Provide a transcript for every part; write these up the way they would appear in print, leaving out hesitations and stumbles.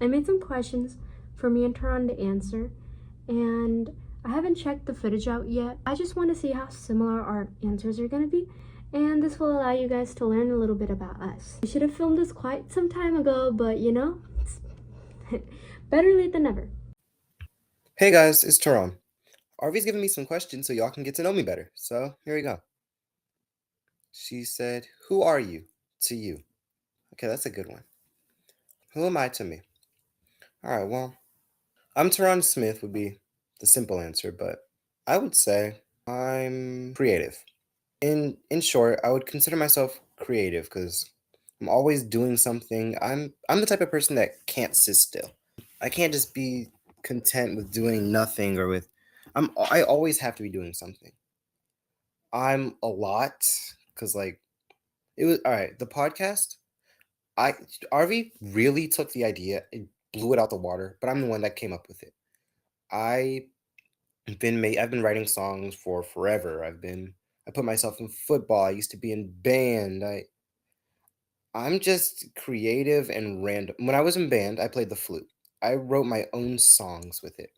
I made some questions for me and Taran to answer, and I haven't checked the footage out yet. I just want to see how similar our answers are going to be, and this will allow you guys to learn a little bit about us. We should have filmed this quite some time ago, but it's better late than never. Hey guys, it's Taram. Arvy's giving me some questions so y'all can get to know me better. So here we go. She said, "Who are you to you?" Okay, that's a good one. Who am I to me? All right, well, I'm Taran Smith would be the simple answer, but I would say I'm creative. In short, I would consider myself creative because I'm always doing something. I'm the type of person that can't sit still. I can't just be content with doing nothing or with I always have to be doing something. I'm a lot because like it was all right. The podcast, I RV really took the idea and blew it out the water, but I'm the one that came up with it. I've I've been writing songs for forever. I put myself in football. I used to be in band. I'm just creative and random. When I was in band, I played the flute. I wrote my own songs with it.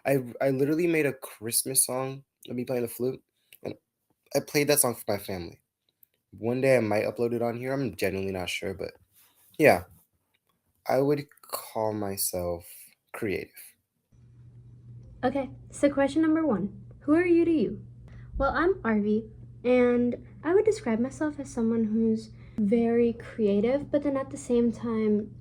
I literally made a Christmas song of me playing the flute, and I played that song for my family. One day I might upload it on here. I'm genuinely not sure, but yeah, I would call myself creative. Okay, so question number 1. Who are you to you? Well, I'm Arvi, and I would describe myself as someone who's very creative, but then at the same time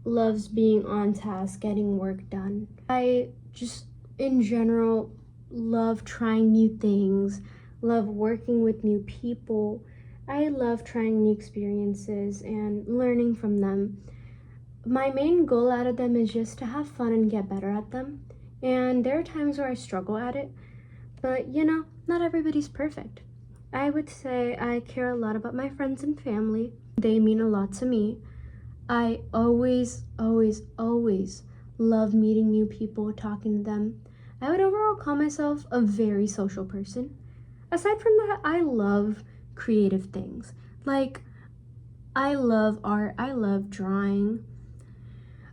loves being on task, getting work done. I just, in general, love trying new things, love working with new people. I love trying new experiences and learning from them. My main goal out of them is just to have fun and get better at them. And there are times where I struggle at it, but not everybody's perfect. I would say I care a lot about my friends and family. They mean a lot to me. I always, always, always love meeting new people, talking to them. I would overall call myself a very social person. Aside from that, I love creative things. Like, I love art, I love drawing,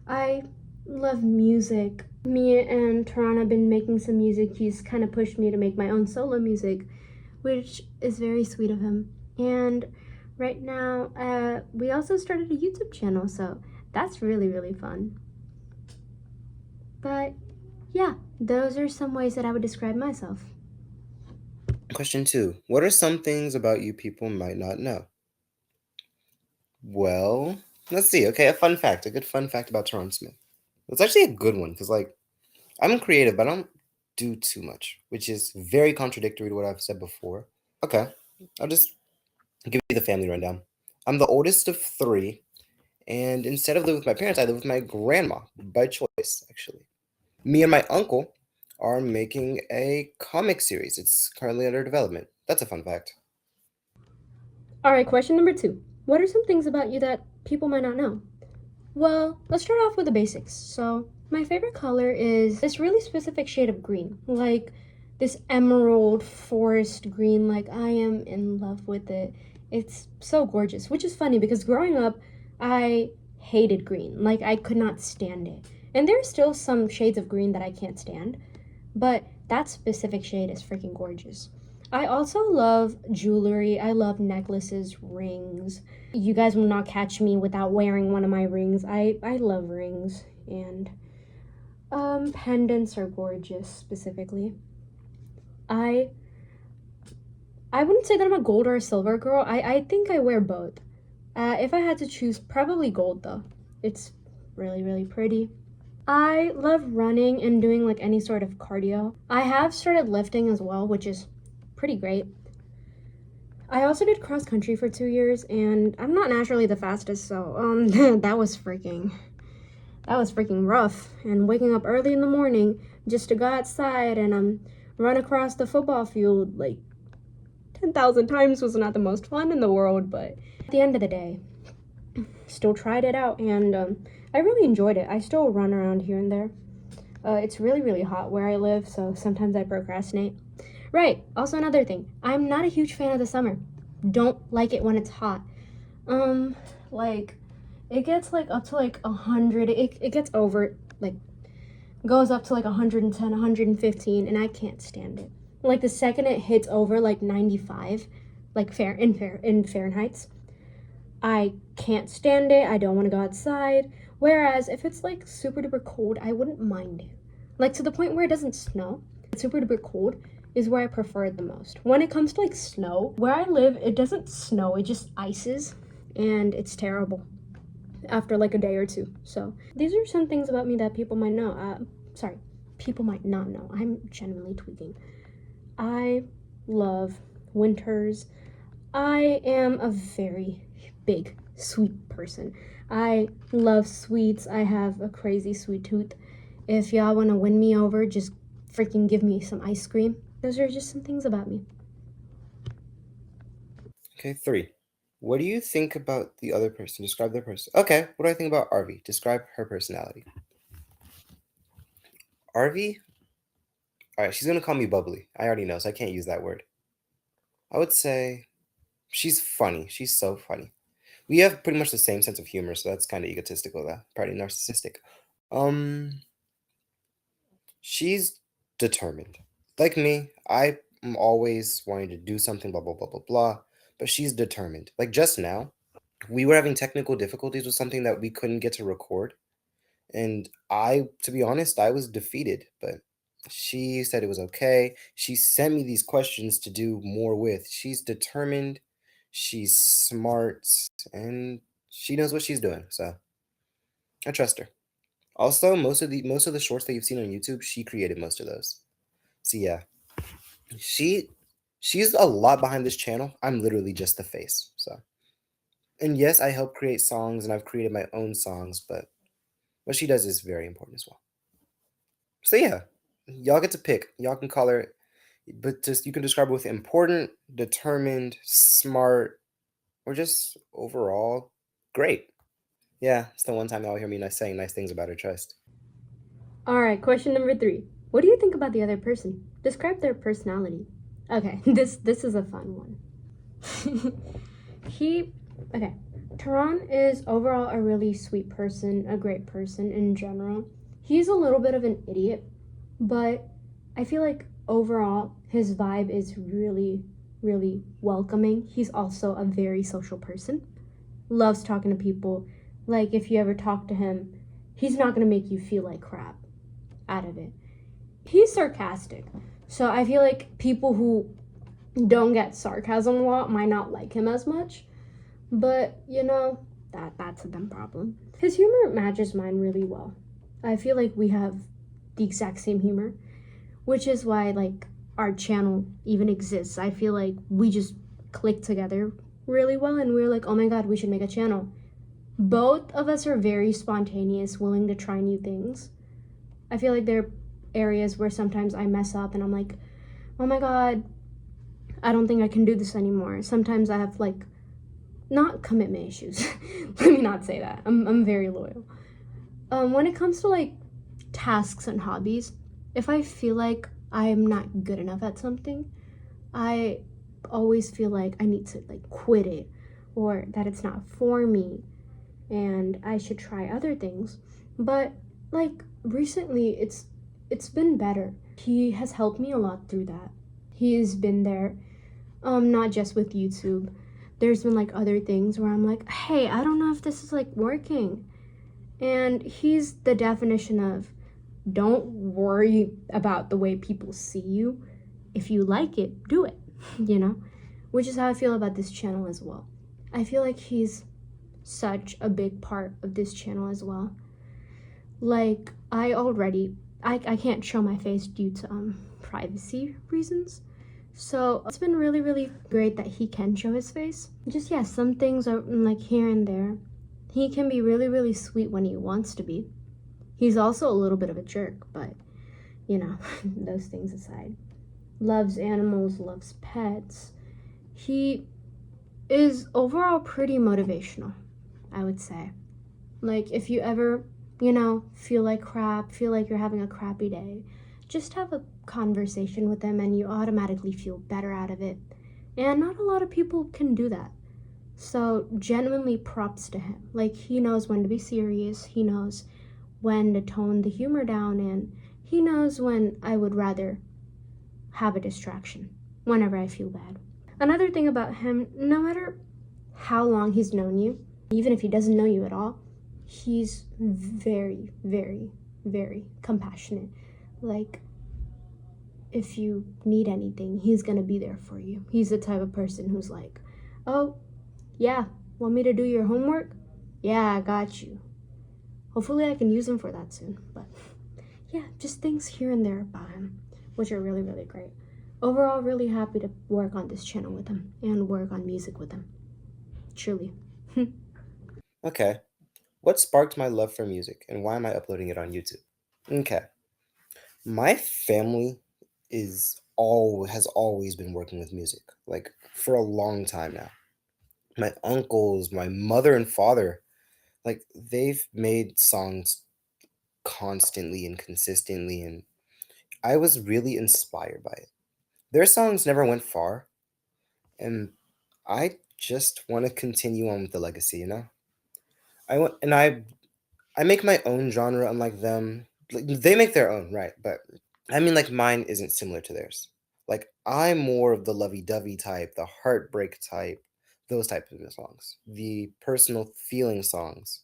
I love music. Me and Taran have been making some music. He's kind of pushed me to make my own solo music, which is very sweet of him. And right now, we also started a YouTube channel, so that's really, really fun. But yeah, those are some ways that I would describe myself. Question 2. What are some things about you people might not know? Well, let's see. Okay, a good fun fact about Teron Smith. It's actually a good one because, like, I'm creative, but I don't do too much, which is very contradictory to what I've said before. Okay, I'll just give you the family rundown. I'm the oldest of three, and instead of living with my parents, I live with my grandma by choice, actually. Me and my uncle are making a comic series. It's currently under development. That's a fun fact. All right, question number 2. What are some things about you that people might not know? Well, let's start off with the basics. So, my favorite color is this really specific shade of green, like this emerald forest green. Like, I am in love with it. It's so gorgeous, which is funny because growing up, I hated green. Like, I could not stand it. And there's still some shades of green that I can't stand, but that specific shade is freaking gorgeous. I also love jewelry. I love necklaces, rings. You guys will not catch me without wearing one of my rings. I love rings, and pendants are gorgeous specifically. I I wouldn't say that I'm a gold or a silver girl. I think I wear both. If I had to choose, probably gold though. It's really, really pretty. I love running and doing like any sort of cardio. I have started lifting as well, which is pretty great. I also did cross country for 2 years, and I'm not naturally the fastest, so that was freaking rough. And waking up early in the morning just to go outside and run across the football field like 10,000 times was not the most fun in the world, but at the end of the day, still tried it out, and I really enjoyed it. I still run around here and there. It's really, really hot where I live, so sometimes I procrastinate. Right, also another thing. I'm not a huge fan of the summer. Don't like it when it's hot. Like, it gets like up to like 100. It gets over, like, goes up to like 110, 115, and I can't stand it. Like the second it hits over like 95, like in Fahrenheit, I can't stand it. I don't want to go outside. Whereas if it's like super duper cold, I wouldn't mind it. Like to the point where it doesn't snow. Super duper cold is where I prefer it the most. When it comes to like snow, where I live, it doesn't snow. It just ices, and it's terrible after like a day or two. So these are some things about me that people might know. Sorry, people might not know. I'm genuinely tweaking. I love winters. I am a very big sweet person. I love sweets. I have a crazy sweet tooth. If y'all want to win me over, just freaking give me some ice cream. Those are just some things about me. Okay, 3. What do you think about the other person? Describe their person. Okay, what do I think about Arvi? Describe her personality. Arvi? Alright, she's gonna call me bubbly. I already know, so I can't use that word. I would say she's funny. She's so funny. We have pretty much the same sense of humor, so that's kind of egotistical, though. Probably narcissistic. Um, she's determined. Like me, I am always wanting to do something, blah, blah, blah, blah, blah. But she's determined. Like just now, we were having technical difficulties with something that we couldn't get to record. And to be honest, I was defeated, but she said it was okay. She sent me these questions to do more with. She's determined, she's smart, and she knows what she's doing. So I trust her. Also, most of the shorts that you've seen on YouTube, she created most of those. So yeah, she she's a lot behind this channel. I'm literally just the face. So and yes, I help create songs and I've created my own songs, but what she does is very important as well. So yeah, y'all get to pick. Y'all can call her, but just you can describe her with important, determined, smart, or just overall great. Yeah, it's the one time y'all hear me saying nice things about her. Trust. All right, question number 3. What do you think about the other person? Describe their personality. Okay, this is a fun one. he okay. Tehran is overall a really sweet person, a great person in general. He's a little bit of an idiot, but I feel like overall his vibe is really, really welcoming. He's also a very social person. Loves talking to people. Like if you ever talk to him, he's not gonna make you feel like crap out of it. He's sarcastic. So I feel like people who don't get sarcasm a lot might not like him as much. But that's a them problem. His humor matches mine really well. I feel like we have the exact same humor, which is why like our channel even exists. I feel like we just click together really well and we're like, oh my god, we should make a channel. Both of us are very spontaneous, willing to try new things. I feel like there are areas where sometimes I mess up and I'm like, oh my god, I don't think I can do this anymore. Sometimes I have like not commitment issues. Let me not say that. I'm very loyal. When it comes to like tasks and hobbies, if I feel like I'm not good enough at something, I always feel like I need to like quit it or that it's not for me and I should try other things. But like recently it's been better. He has helped me a lot through that. He's been there, not just with YouTube. There's been like other things where I'm like, hey, I don't know if this is like working. And he's the definition of don't worry about the way people see you. If you like it, do it, Which is how I feel about this channel as well. I feel like he's such a big part of this channel as well. Like, I can't show my face due to privacy reasons. So it's been really, really great that he can show his face. Just, yeah, some things are like here and there. He can be really, really sweet when he wants to be. He's also a little bit of a jerk, but, those things aside. Loves animals, loves pets. He is overall pretty motivational, I would say. Like, if you ever, feel like crap, feel like you're having a crappy day, just have a conversation with them and you automatically feel better out of it. And not a lot of people can do that. So genuinely props to him. Like, he knows when to be serious, he knows when to tone the humor down, and he knows when I would rather have a distraction whenever I feel bad. Another thing about him, no matter how long he's known you, even if he doesn't know you at all, he's very, very, very compassionate. Like, if you need anything, he's gonna be there for you. He's the type of person who's like, oh, yeah, want me to do your homework? Yeah, I got you. Hopefully I can use him for that soon. But yeah, just things here and there about him, which are really, really great. Overall, really happy to work on this channel with him and work on music with him. Truly. Okay. What sparked my love for music, and why am I uploading it on YouTube? Okay. My family has always been working with music, like for a long time now. My uncles, my mother and father, like they've made songs constantly and consistently, and I was really inspired by it. Their songs never went far, and I just want to continue on with the legacy, you know? I want and I make my own genre unlike them. Like, they make their own, right? But I mean, like, mine isn't similar to theirs. Like, I'm more of the lovey-dovey type, the heartbreak type, those types of songs, the personal feeling songs.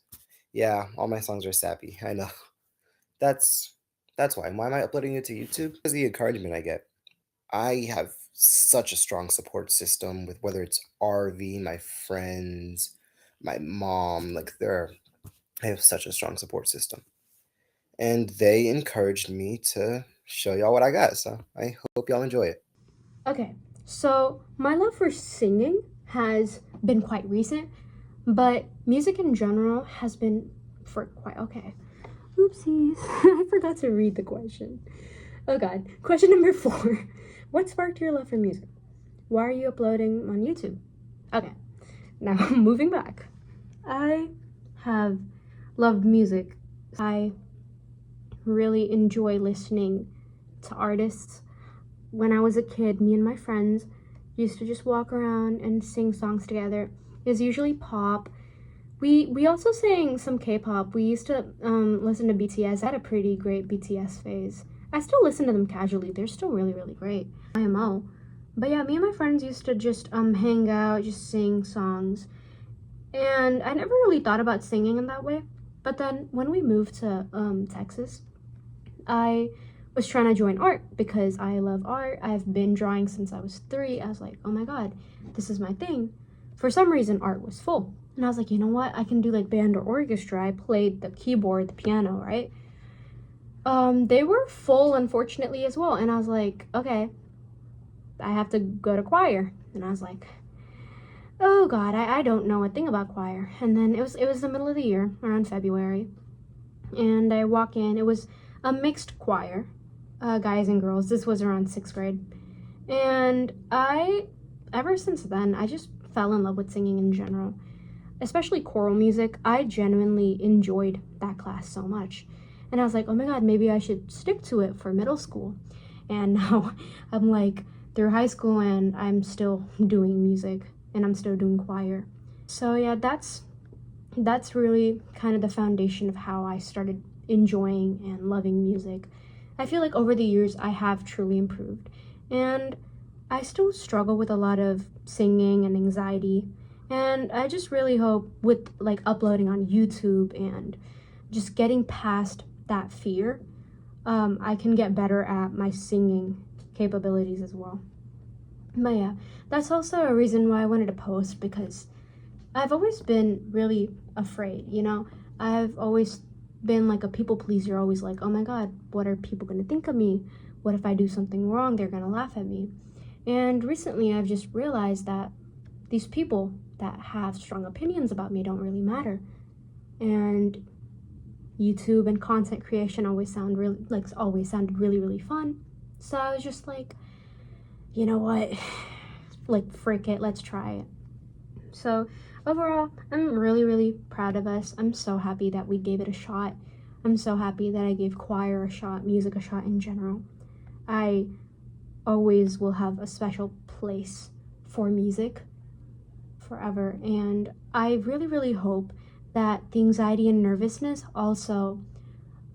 Yeah, all my songs are sappy. I know. That's that's why. Why am I uploading it to YouTube? Because the encouragement I get. I have such a strong support system with whether it's RV, my friends, my mom. Like, I have such a strong support system, and they encouraged me to show y'all what I got. So I hope y'all enjoy it. Okay, so my love for singing has been quite recent, but music in general has been for quite okay. Oopsies, I forgot to read the question. Oh god. Question number 4. What sparked your love for music? Why are you uploading on YouTube? Okay, now moving back. I have loved music. I really enjoy listening to artists. When I was a kid, me and my friends used to just walk around and sing songs together. It was usually pop. We also sang some K-pop. We used to listen to BTS. I had a pretty great BTS phase. I still listen to them casually. They're still really, really great. IMO. But yeah, me and my friends used to just hang out, just sing songs. And I never really thought about singing in that way. But then when we moved to Texas, I was trying to join art because I love art. I've been drawing since I was 3. I was like, oh my god, this is my thing. For some reason, art was full. And I was like, you know what? I can do like band or orchestra. I played the keyboard, the piano, right? They were full, unfortunately, as well. And I was like, okay, I have to go to choir. And I was like, oh god, I don't know a thing about choir. And then it was the middle of the year, around February. And I walk in. It was a mixed choir, guys and girls. This was around 6th grade. And ever since then, I just fell in love with singing in general, especially choral music. I genuinely enjoyed that class so much. And I was like, oh my god, maybe I should stick to it for middle school. And now I'm like through high school and I'm still doing music and I'm still doing choir. So yeah, that's really kind of the foundation of how I started enjoying and loving music. I feel like over the years I have truly improved, and I still struggle with a lot of singing and anxiety, and I just really hope with like uploading on YouTube and just getting past that fear, I can get better at my singing capabilities as well. But yeah, that's also a reason why I wanted to post, because I've always been really afraid, you know? I've always been like a people pleaser, always like, oh my god, what are people gonna think of me? What if I do something wrong? They're gonna laugh at me. And recently I've just realized that these people that have strong opinions about me don't really matter. And YouTube and content creation always sounded really, really fun. So I was just like, you know what? Like, frick it, let's try it. So overall, I'm really, really proud of us. I'm so happy that we gave it a shot. I'm so happy that I gave choir a shot, music a shot in general. I always will have a special place for music forever. And I really, really hope that the anxiety and nervousness also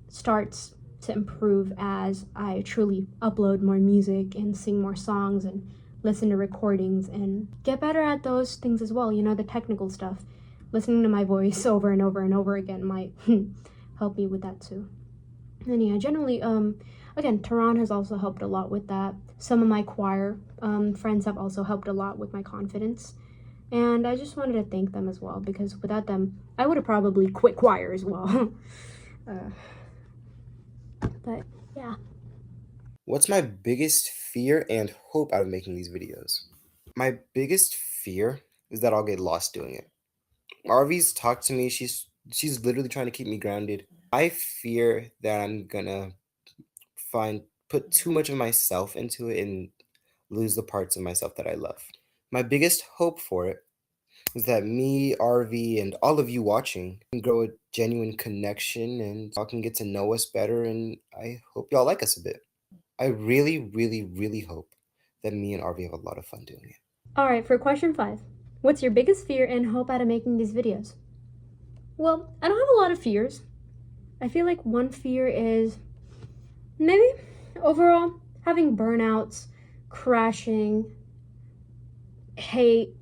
starts to improve as I truly upload more music and sing more songs and listen to recordings and get better at those things as well, the technical stuff. Listening to my voice over and over and over again might help me with that too. And yeah, generally, again, Tehran has also helped a lot with that. Some of my choir friends have also helped a lot with my confidence. And I just wanted to thank them as well, because without them, I would have probably quit choir as well. But yeah. What's my biggest fear and hope out of making these videos? My biggest fear is that I'll get lost doing it. Arvy's talked to me. She's literally trying to keep me grounded. I fear that I'm gonna put too much of myself into it and lose the parts of myself that I love. My biggest hope for it is that me, RV, and all of you watching can grow a genuine connection and y'all can get to know us better, and I hope y'all like us a bit. I really, really, really hope that me and RV have a lot of fun doing it. Alright, for question 5. What's your biggest fear and hope out of making these videos? Well, I don't have a lot of fears. I feel like one fear is maybe overall having burnouts, crashing, hate.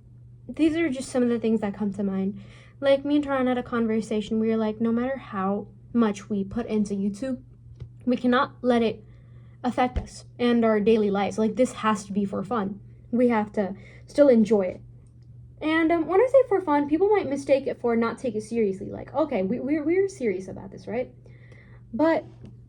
These are just some of the things that come to mind. Like, me and Taran had a conversation. We were like, no matter how much we put into YouTube, we cannot let it affect us and our daily lives. Like, this has to be for fun. We have to still enjoy it. And when I say for fun, people might mistake it for not take it seriously. Like, okay, we're serious about this, right? But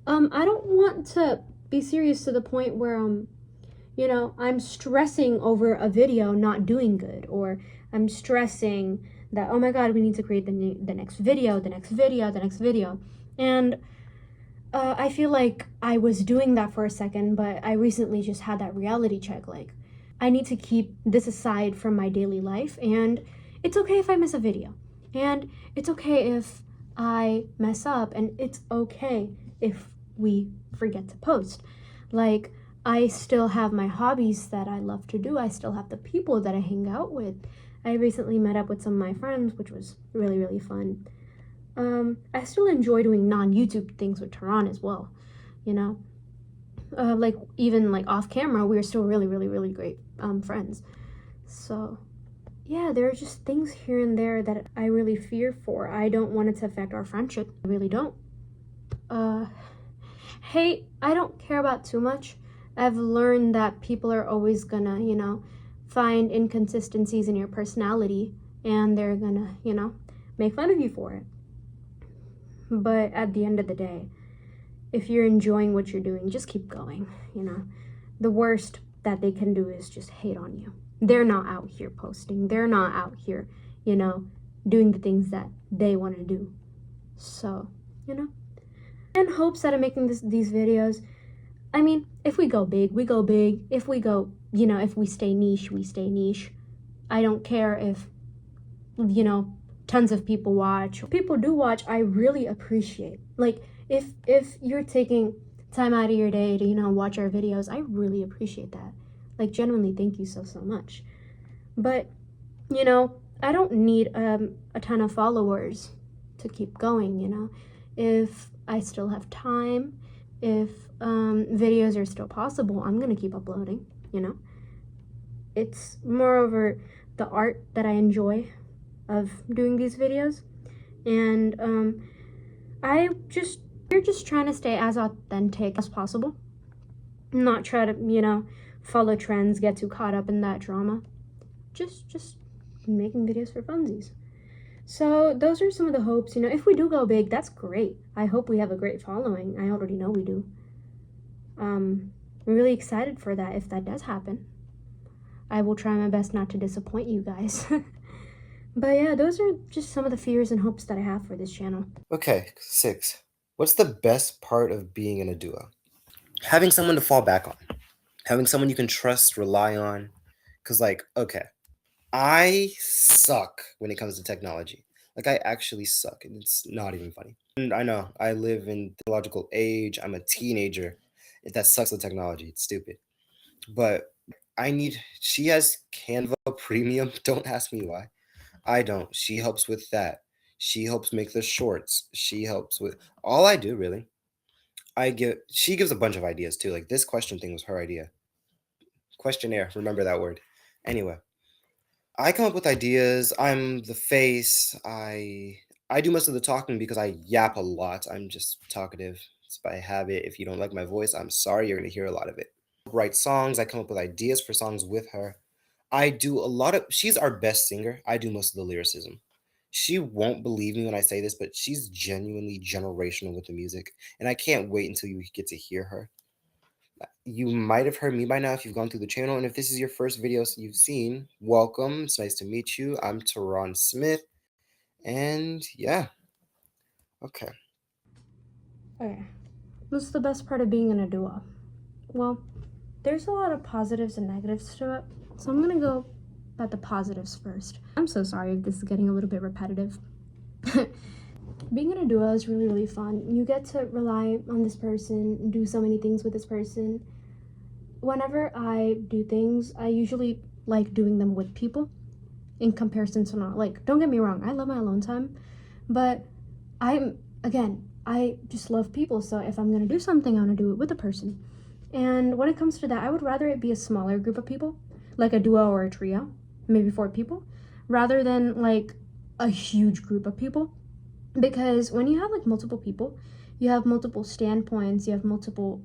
I don't want to be serious to the point where I'm stressing over a video not doing good, or I'm stressing that, oh my god, we need to create the next video, the next video, the next video. And I feel like I was doing that for a second, but I recently just had that reality check. Like, I need to keep this aside from my daily life, and it's okay if I miss a video. And it's okay if I mess up, and it's okay if we forget to post. Like, I still have my hobbies that I love to do. I still have the people that I hang out with. I recently met up with some of my friends, which was really, really fun. I still enjoy doing non-YouTube things with Tehran as well, you know? Like, even like off camera, we are still really, really, really great friends. So, yeah, there are just things here and there that I really fear for. I don't want it to affect our friendship. I really don't. Hate, I don't care about too much. I've learned that people are always gonna, find inconsistencies in your personality, and they're gonna, make fun of you for it. But at the end of the day, if you're enjoying what you're doing, just keep going, The worst that they can do is just hate on you. They're not out here posting. They're not out here, doing the things that they want to do. So, in hopes that I'm making these videos, I mean, if we go big, we go big. If we go, if we stay niche, we stay niche. I don't care if, tons of people watch. If people do watch, I really appreciate. Like, if you're taking time out of your day to, watch our videos, I really appreciate that. Like, genuinely, thank you so much. But, I don't need a ton of followers to keep going, If I still have time, if videos are still possible, I'm gonna keep uploading, It's moreover the art that I enjoy of doing these videos. And we're just trying to stay as authentic as possible. Not try to, follow trends, get too caught up in that drama. Just making videos for funsies. So those are some of the hopes. If we do go big, that's great. I hope we have a great following. I already know we do. I'm really excited for that if that does happen. I will try my best not to disappoint you guys. But yeah, those are just some of the fears and hopes that I have for this channel. Okay, 6. What's the best part of being in a duo? Having someone to fall back on. Having someone you can trust, rely on. Because, like, okay, I suck when it comes to technology. Like, I actually suck, and it's not even funny. And I know, I live in the technological age. I'm a teenager. That sucks with technology. It's stupid. But she has Canva Premium. Don't ask me why. I don't. She helps with that. She helps make the shorts. She helps with all I do really. She gives a bunch of ideas too. Like this question thing was her idea. Questionnaire, remember that word. Anyway, I come up with ideas. I'm the face. I do most of the talking because I yap a lot. I'm just talkative. It's by habit. If you don't like my voice, I'm sorry. You're gonna hear a lot of it. Write songs. I come up with ideas for songs with her. I do a lot of. She's our best singer. I do most of the lyricism. She won't believe me when I say this, but she's genuinely generational with the music, and I can't wait until you get to hear her. You might have heard me by now if you've gone through the channel, and if this is your first video you've seen, welcome. It's nice to meet you. I'm Teron Smith, and yeah, okay. Okay. What's the best part of being in a duo? Well, there's a lot of positives and negatives to it, so I'm gonna go about the positives first. I'm so sorry if this is getting a little bit repetitive. Being in a duo is really, really fun. You get to rely on this person, do so many things with this person. Whenever I do things, I usually like doing them with people in comparison to not. Like, don't get me wrong, I love my alone time, but I just love people, so if I'm gonna do something, I wanna do it with a person. And when it comes to that, I would rather it be a smaller group of people, like a duo or a trio, maybe 4 people, rather than like a huge group of people. Because when you have like multiple people, you have multiple standpoints, you have multiple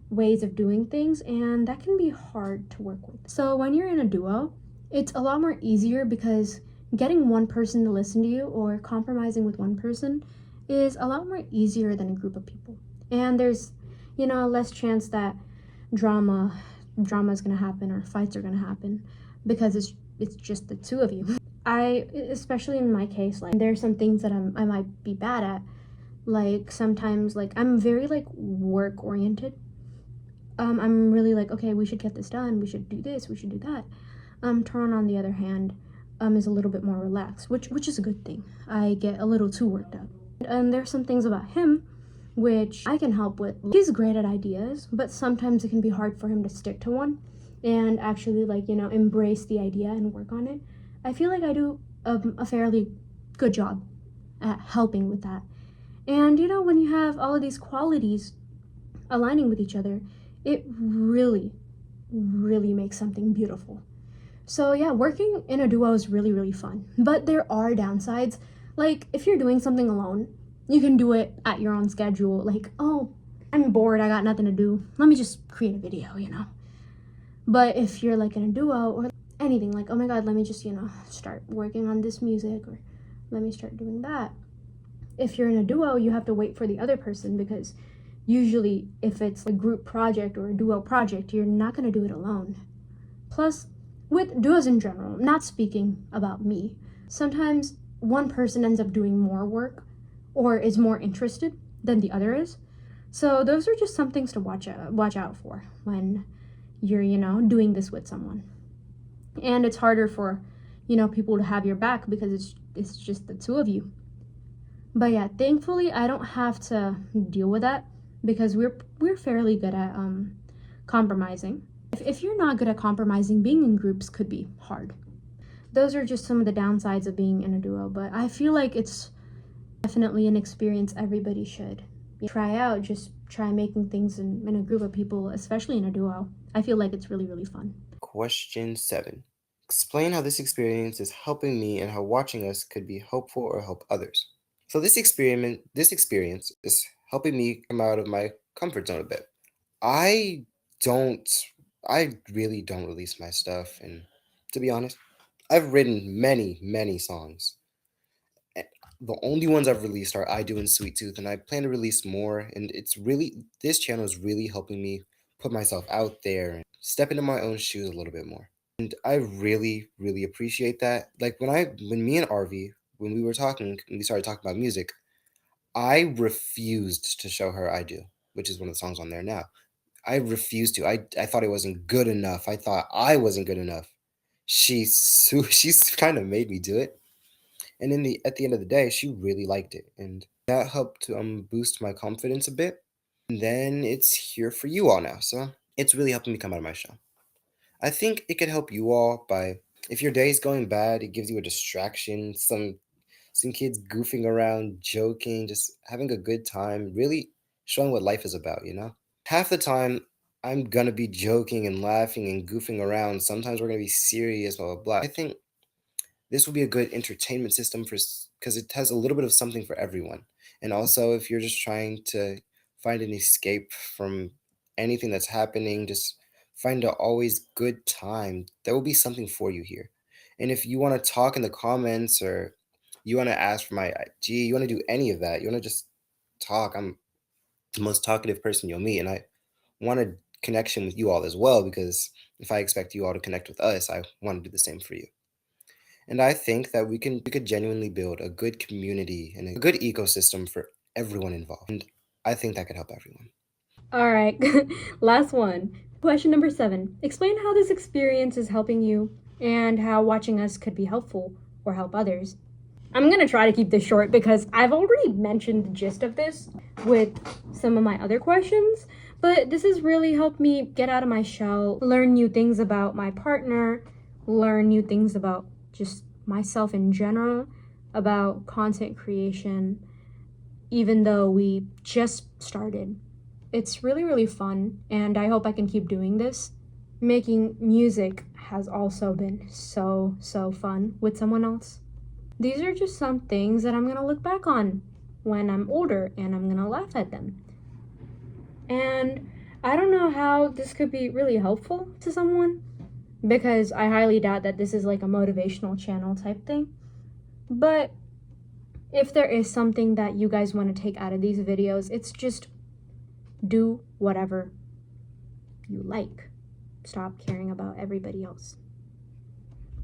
ways of doing things, and that can be hard to work with. So when you're in a duo, it's a lot more easier because getting one person to listen to you or compromising with one person is a lot more easier than a group of people. And there's, less chance that drama is going to happen or fights are going to happen because it's just the two of you. Especially in my case, like there's some things that I might be bad at. Like sometimes like I'm very like work oriented. I'm really like, okay, we should get this done, we should do this, we should do that. Taron, on the other hand, is a little bit more relaxed, which is a good thing. I get a little too worked up. And there's some things about him which I can help with. He's great at ideas, but sometimes it can be hard for him to stick to one and actually like, embrace the idea and work on it. I feel like I do a fairly good job at helping with that. And when you have all of these qualities aligning with each other, it really, really makes something beautiful. So yeah, working in a duo is really, really fun. But there are downsides. Like if you're doing something alone, you can do it at your own schedule. Like, oh, I'm bored, I got nothing to do. Let me just create a video. But if you're like in a duo or anything, like, oh my god, let me just, start working on this music or let me start doing that. If you're in a duo, you have to wait for the other person because usually if it's a group project or a duo project, you're not going to do it alone. Plus, with duos in general, not speaking about me, sometimes one person ends up doing more work or is more interested than the other is. So those are just some things to watch out for when you're, doing this with someone. And it's harder for, people to have your back because it's just the two of you. But yeah, thankfully I don't have to deal with that because we're fairly good at compromising. If you're not good at compromising, being in groups could be hard. Those are just some of the downsides of being in a duo, but I feel like it's definitely an experience everybody should try out. Just try making things in a group of people, especially in a duo. I feel like it's really, really fun. Question 7. Explain how this experience is helping me and how watching us could be helpful or help others. So this experience is helping me come out of my comfort zone a bit. I don't I really don't release my stuff, and to be honest, I've written many, many songs. Eh, The only ones I've released are I Do and Sweet Tooth, and I plan to release more, and this channel is really helping me put myself out there and step into my own shoes a little bit more. And I really, really appreciate that. Like when me and Arvi, when we were talking and we started talking about music, I refused to show her I Do, which is one of the songs on there now. I refused to. I thought it wasn't good enough. I thought I wasn't good enough. She's kind of made me do it. And at the end of the day, she really liked it, and that helped to boost my confidence a bit. And then it's here for you all now, so it's really helping me come out of my shell. I think it could help you all by if your day's going bad, it gives you a distraction, some kids goofing around, joking, just having a good time, really showing what life is about, you know? Half the time, I'm gonna be joking and laughing and goofing around. Sometimes we're gonna be serious, blah, blah, blah. I think this will be a good entertainment system for because it has a little bit of something for everyone. And also, if you're just trying to find an escape from anything that's happening, just find a always good time. There will be something for you here. And if you want to talk in the comments or you want to ask for my IG, you want to do any of that, you want to just talk. I'm the most talkative person you'll meet, and I want a connection with you all as well because if I expect you all to connect with us, I want to do the same for you. And I think that we could genuinely build a good community and a good ecosystem for everyone involved. And I think that could help everyone. All right, last one. Question number 7. Explain how this experience is helping you and how watching us could be helpful or help others. I'm gonna try to keep this short because I've already mentioned the gist of this with some of my other questions, but this has really helped me get out of my shell, learn new things about my partner, learn new things about just myself in general, about content creation, even though we just started. It's really, really fun, and I hope I can keep doing this. Making music has also been so, so fun with someone else. These are just some things that I'm gonna look back on when I'm older and I'm gonna laugh at them. And I don't know how this could be really helpful to someone because I highly doubt that this is like a motivational channel type thing. But if there is something that you guys want to take out of these videos, it's just do whatever you like. Stop caring about everybody else.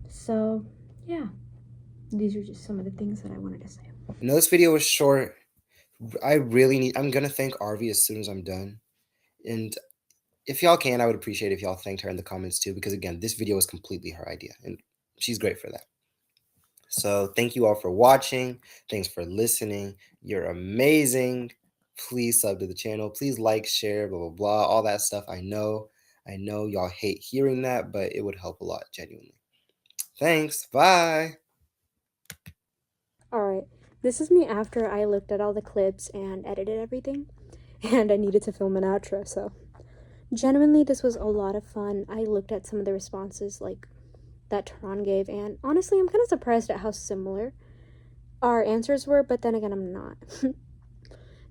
So, yeah. These are just some of the things that I wanted to say. I know this video was short. I'm gonna thank Arvi as soon as I'm done. And if y'all can, I would appreciate if y'all thanked her in the comments too, because again, this video was completely her idea, and she's great for that. So thank you all for watching. Thanks for listening. You're amazing. Please sub to the channel. Please like, share, blah, blah, blah, all that stuff. I know y'all hate hearing that, but it would help a lot, genuinely. Thanks. Bye. Alright, this is me after I looked at all the clips and edited everything, and I needed to film an outro, so genuinely this was a lot of fun. I looked at some of the responses like that Tehran gave, and honestly I'm kind of surprised at how similar our answers were, but then again I'm not.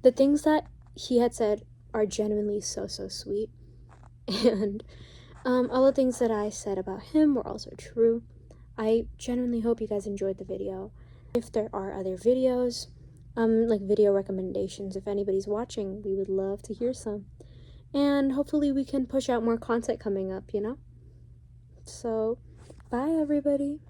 The things that he had said are genuinely so, so sweet, and all the things that I said about him were also true. I genuinely hope you guys enjoyed the video. If there are other videos, like video recommendations, if anybody's watching, we would love to hear some. And hopefully we can push out more content coming up, you know? So, bye everybody.